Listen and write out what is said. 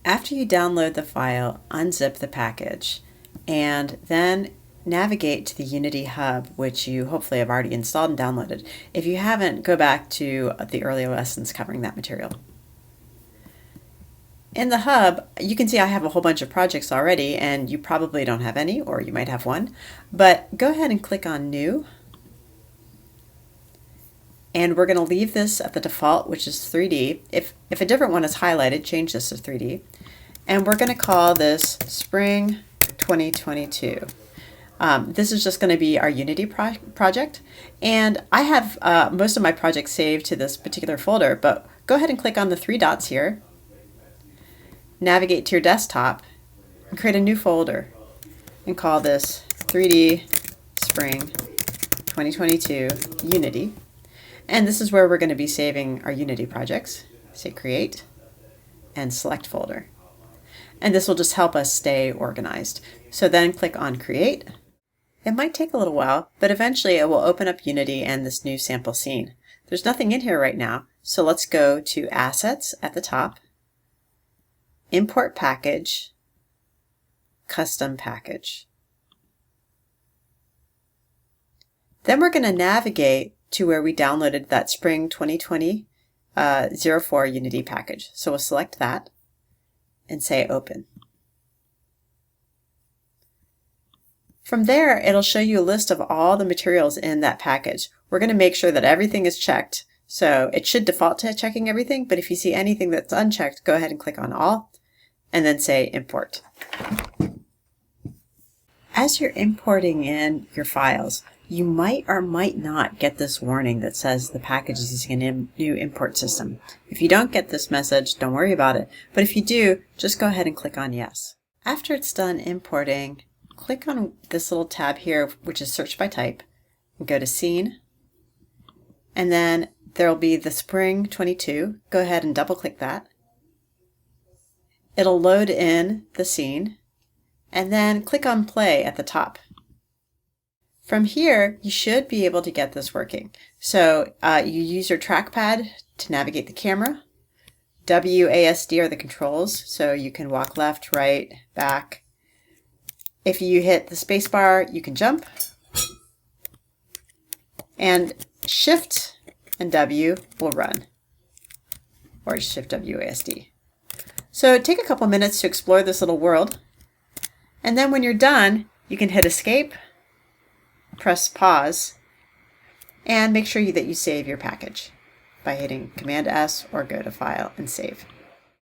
After you download the file, unzip the package and then navigate to the Unity Hub, which you hopefully have already installed and downloaded. If you haven't, go back to the earlier lessons covering that material. In the Hub, you can see I have a whole bunch of projects already, and you probably don't have any, or you might have one. But go ahead and click on New. And we're going to leave this at the default, which is 3D. If a different one is highlighted, change this to 3D. And we're going to call this Spring 2022. This is just going to be our Unity project. And I have most of my projects saved to this particular folder, but go ahead and click on the three dots here. Navigate to your desktop and create a new folder and call this 3D Spring 2022 Unity. And this is where we're going to be saving our Unity projects. Say Create and Select Folder. And this will just help us stay organized. So then click on Create. It might take a little while, but eventually it will open up Unity and this new sample scene. There's nothing in here right now, so let's go to Assets at the top, Import Package, Custom Package. Then we're going to navigate to where we downloaded that Spring 2020 04 Unity package. So we'll select that and say Open. From there, it'll show you a list of all the materials in that package. We're going to make sure that everything is checked. So it should default to checking everything, but if you see anything that's unchecked, go ahead and click on All and then say Import. As you're importing in your files, you might or might not get this warning that says the package is using a new import system. If you don't get this message, don't worry about it. But if you do, just go ahead and click on Yes. After it's done importing, click on this little tab here, which is Search by Type, and go to Scene. And then there will be the Spring 22. Go ahead and double click that. It'll load in the scene, and then click on Play at the top. From here, you should be able to get this working. So you use your trackpad to navigate the camera. WASD are the controls, so you can walk left, right, back. If you hit the space bar, you can jump. And Shift and W will run, or Shift WASD. So take a couple minutes to explore this little world. And then when you're done, you can hit Escape, press Pause, and make sure that you save your package by hitting Command S or go to File and Save.